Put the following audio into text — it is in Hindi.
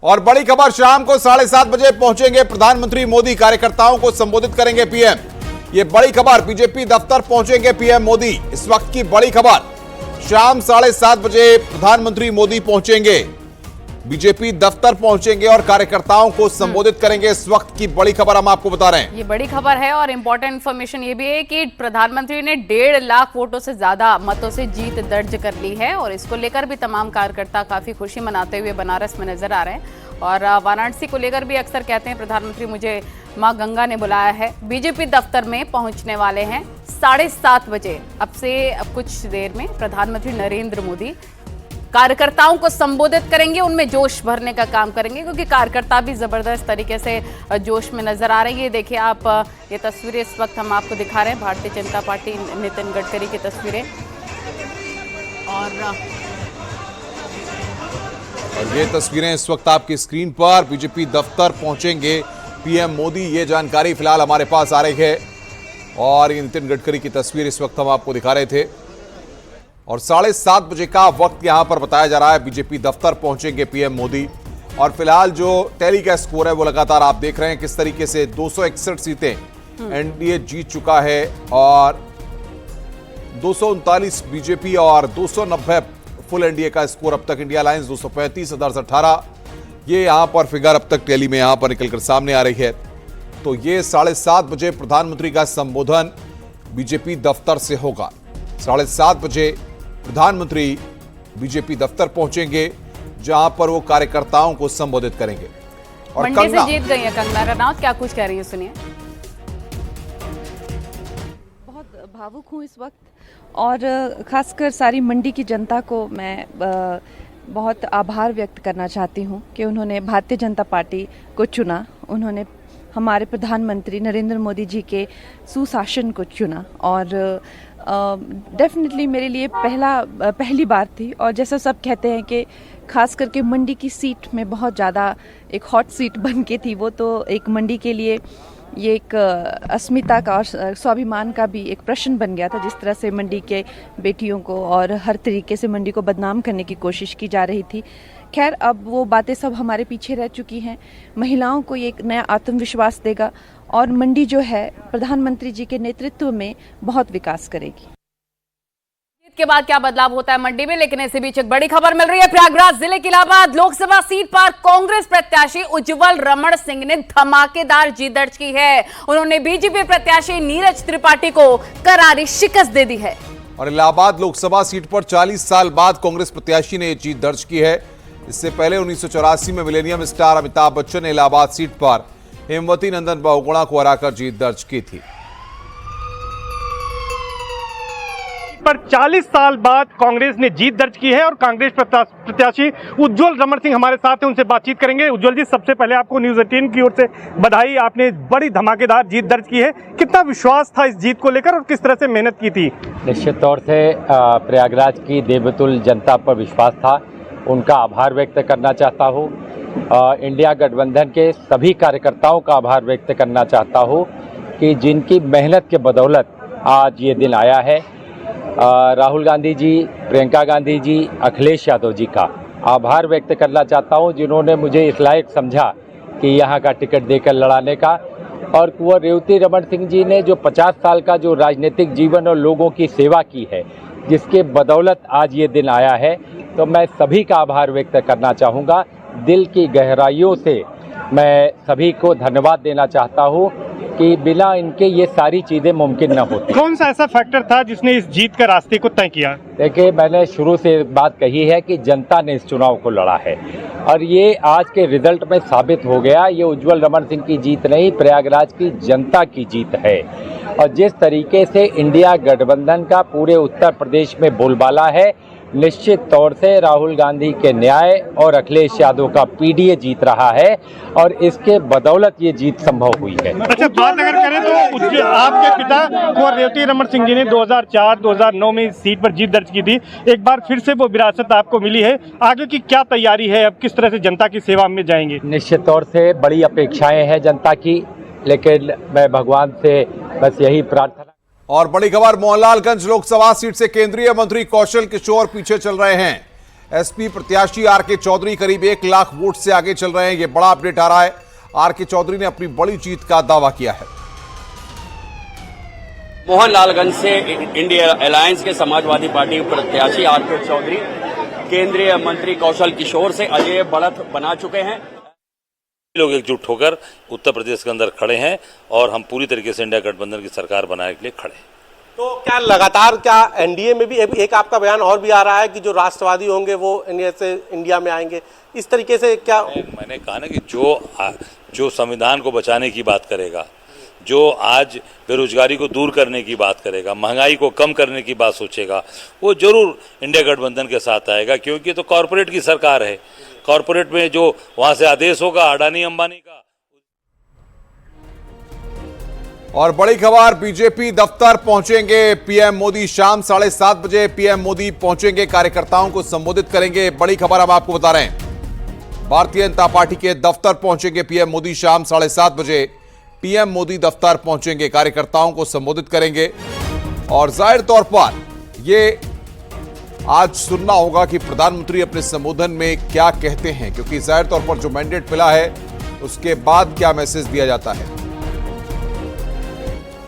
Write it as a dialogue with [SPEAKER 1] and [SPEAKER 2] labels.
[SPEAKER 1] और बड़ी खबर, शाम को 7:30 बजे पहुंचेंगे प्रधानमंत्री मोदी, कार्यकर्ताओं को संबोधित करेंगे पीएम। ये बड़ी खबर, बीजेपी दफ्तर पहुंचेंगे पीएम मोदी। इस वक्त की बड़ी खबर, शाम 7:30 बजे प्रधानमंत्री मोदी पहुंचेंगे, बीजेपी दफ्तर पहुंचेंगे और कार्यकर्ताओं को संबोधित करेंगे। इस वक्त की बड़ी खबर हम आपको बता रहे हैं।
[SPEAKER 2] ये बड़ी खबर है और इंपॉर्टेंट इंफॉर्मेशन ये भी है कि प्रधानमंत्री ने 1.5 लाख वोटों से ज्यादा मतों से जीत दर्ज कर ली है और इसको लेकर भी तमाम कार्यकर्ता काफी खुशी मनाते हुए बनारस में नजर आ रहे हैं। और वाराणसी को लेकर भी अक्सर कहते हैं प्रधानमंत्री मुझे मां गंगा ने बुलाया है। बीजेपी दफ्तर में पहुंचने वाले हैं 7:30 बजे। अब कुछ देर में प्रधानमंत्री नरेंद्र मोदी कार्यकर्ताओं को संबोधित करेंगे, उनमें जोश भरने का काम करेंगे क्योंकि कार्यकर्ता भी जबरदस्त तरीके से जोश में नजर आ रहे हैं। ये देखिए आप, ये तस्वीरें इस वक्त हम आपको दिखा रहे हैं, भारतीय जनता पार्टी नितिन गडकरी की तस्वीरें। और
[SPEAKER 1] ये तस्वीरें इस वक्त आपकी स्क्रीन पर, बीजेपी दफ्तर पहुंचेंगे पीएम मोदी, ये जानकारी फिलहाल हमारे पास आ रही है। और ये नितिन गडकरी की तस्वीर इस वक्त हम आपको दिखा रहे थे। और 7:30 बजे का वक्त यहां पर बताया जा रहा है, बीजेपी दफ्तर पहुंचेंगे पीएम मोदी। और फिलहाल जो टैली का स्कोर है वो लगातार आप देख रहे हैं किस तरीके से 261 सीटें एनडीए जीत चुका है और 239 बीजेपी और 290 फुल एनडीए का स्कोर अब तक। India alliance 235, others 18। ये यहां पर फिगर अब तक टैली में यहां पर निकलकर सामने आ रही है। तो ये 7:30 बजे प्रधानमंत्री का संबोधन बीजेपी दफ्तर से होगा। 7:30 बजे प्रधानमंत्री बीजेपी दफ्तर पहुंचेंगे जहां पर वो कार्यकर्ताओं को संबोधित करेंगे। और
[SPEAKER 2] मंडी से जीत गई है कंगना रनौत, क्या कुछ कह रही है सुनिए।
[SPEAKER 3] बहुत भावुक हूं इस वक्त और खासकर सारी मंडी की जनता को मैं बहुत आभार व्यक्त करना चाहती हूं कि उन्होंने भारतीय जनता पार्टी को चुना, उन्होंने हमारे प्रधानमंत्री नरेंद्र मोदी जी के सुशासन को चुना। और डेफिनेटली मेरे लिए पहली बार थी। और जैसा सब कहते हैं कि खास करके मंडी की सीट में बहुत ज़्यादा एक हॉट सीट बन के थी, वो तो एक मंडी के लिए ये एक अस्मिता का और स्वाभिमान का भी एक प्रश्न बन गया था, जिस तरह से मंडी के बेटियों को और हर तरीके से मंडी को बदनाम करने की कोशिश की जा रही थी। खैर, अब वो बातें सब हमारे पीछे रह चुकी हैं। महिलाओं को ये एक नया आत्मविश्वास देगा और मंडी जो है प्रधानमंत्री जी के नेतृत्व में बहुत विकास करेगी।
[SPEAKER 2] जीत के बाद क्या बदलाव होता है मंडी में, लेकिन इसी बीच एक बड़ी खबर मिल रही है। प्रयागराज जिले के इलाहाबाद लोकसभा सीट पर कांग्रेस प्रत्याशी उज्जवल रमण सिंह ने धमाकेदार जीत दर्ज की है। उन्होंने बीजेपी प्रत्याशी नीरज त्रिपाठी को करारी शिकस्त दे दी है।
[SPEAKER 1] और इलाहाबाद लोकसभा सीट पर 40 साल बाद कांग्रेस प्रत्याशी ने जीत दर्ज की है। इससे पहले 1984 में मिलेनियम स्टार अमिताभ बच्चन ने इलाहाबाद सीट पर हेमवती नंदन बहुगुणा को हराकर जीत दर्ज की थी।
[SPEAKER 4] पर 40 साल बाद कांग्रेस ने जीत दर्ज की है और कांग्रेस प्रत्याशी उज्जवल रमण सिंह हमारे साथ हैं, उनसे बातचीत करेंगे। उज्जवल जी, सबसे पहले आपको न्यूज़ 18 की ओर से बधाई, आपने बड़ी धमाकेदार जीत दर्ज की है। कितना विश्वास था इस जीत को लेकर और किस तरह से मेहनत की थी?
[SPEAKER 5] निश्चित तौर से प्रयागराज की देवतुल्य जनता पर विश्वास था, उनका आभार व्यक्त करना चाहता हूँ। इंडिया गठबंधन के सभी कार्यकर्ताओं का आभार व्यक्त करना चाहता हूँ कि जिनकी मेहनत के बदौलत आज ये दिन आया है। राहुल गांधी जी, प्रियंका गांधी जी, अखिलेश यादव जी का आभार व्यक्त करना चाहता हूँ जिन्होंने मुझे इस लायक समझा कि यहाँ का टिकट देकर लड़ाने का। और कुंवर रेवती रमण सिंह जी ने जो 50 साल का जो राजनीतिक जीवन और लोगों की सेवा की है, जिसके बदौलत आज ये दिन आया है, तो मैं सभी का आभार व्यक्त करना चाहूँगा। दिल की गहराइयों से मैं सभी को धन्यवाद देना चाहता हूँ कि बिना इनके ये सारी चीज़ें मुमकिन न होती।
[SPEAKER 4] कौन सा ऐसा फैक्टर था जिसने इस जीत का रास्ते को तय किया?
[SPEAKER 5] देखिए, मैंने शुरू से बात कही है कि जनता ने इस चुनाव को लड़ा है और ये आज के रिजल्ट में साबित हो गया। ये उज्जवल रमण सिंह की जीत नहीं, प्रयागराज की जनता की जीत है। और जिस तरीके से इंडिया गठबंधन का पूरे उत्तर प्रदेश में बोलबाला है, निश्चित तौर से राहुल गांधी के न्याय और अखिलेश यादव का पीडीए जीत रहा है और इसके बदौलत ये जीत संभव हुई है।
[SPEAKER 4] अच्छा, बात अगर करें तो आपके पिता कुंवर रेवती रमण सिंह जी ने 2004-2009 में इस सीट पर जीत दर्ज की थी। एक बार फिर से वो विरासत आपको मिली है, आगे की क्या तैयारी है? अब किस तरह से जनता की सेवा में जाएंगे?
[SPEAKER 5] निश्चित तौर से बड़ी अपेक्षाएं हैं जनता की, लेकिन मैं भगवान से बस यही प्रार्थना।
[SPEAKER 1] और बड़ी खबर, मोहनलालगंज लोकसभा सीट से केंद्रीय मंत्री कौशल किशोर पीछे चल रहे हैं। एसपी प्रत्याशी आर.के. चौधरी करीब 1 लाख वोट से आगे चल रहे हैं। यह बड़ा अपडेट आ रहा है। आर.के. चौधरी ने अपनी बड़ी जीत का दावा किया है।
[SPEAKER 6] मोहनलालगंज से इंडिया अलायंस के समाजवादी पार्टी प्रत्याशी आर.के. चौधरी केंद्रीय मंत्री कौशल किशोर से अजय बढ़त बना चुके हैं।
[SPEAKER 7] लोग एकजुट होकर उत्तर प्रदेश के अंदर खड़े हैं और हम पूरी तरीके से इंडिया गठबंधन की सरकार बनाने के लिए खड़े हैं।
[SPEAKER 8] तो क्या लगातार क्या एनडीए में भी एक आपका बयान और भी आ रहा है कि जो राष्ट्रवादी होंगे वो इंडिया में आएंगे, इस तरीके से क्या?
[SPEAKER 7] मैंने कहा ना कि जो संविधान को बचाने की बात करेगा, जो आज बेरोजगारी को दूर करने की बात करेगा, महंगाई को कम करने की बात सोचेगा, वो जरूर इंडिया गठबंधन के साथ आएगा, क्योंकि तो कॉरपोरेट की सरकार है। कॉरपोरेट में जो वहां से आदेश होगा अडानी अंबानी का।
[SPEAKER 1] और बड़ी खबर, बीजेपी दफ्तर पहुंचेंगे पीएम मोदी। शाम 7:30 बजे पीएम मोदी पहुंचेंगे, कार्यकर्ताओं को संबोधित करेंगे। बड़ी खबर हम आपको बता रहे हैं, भारतीय जनता पार्टी के दफ्तर पहुंचेंगे पीएम मोदी। शाम 7:30 बजे पीएम मोदी दफ्तर पहुंचेंगे, कार्यकर्ताओं को संबोधित करेंगे। और जाहिर तौर पर ये आज सुनना होगा कि प्रधानमंत्री अपने संबोधन में क्या कहते हैं, क्योंकि जाहिर तौर पर जो मैंडेट मिला है उसके बाद क्या मैसेज दिया जाता है।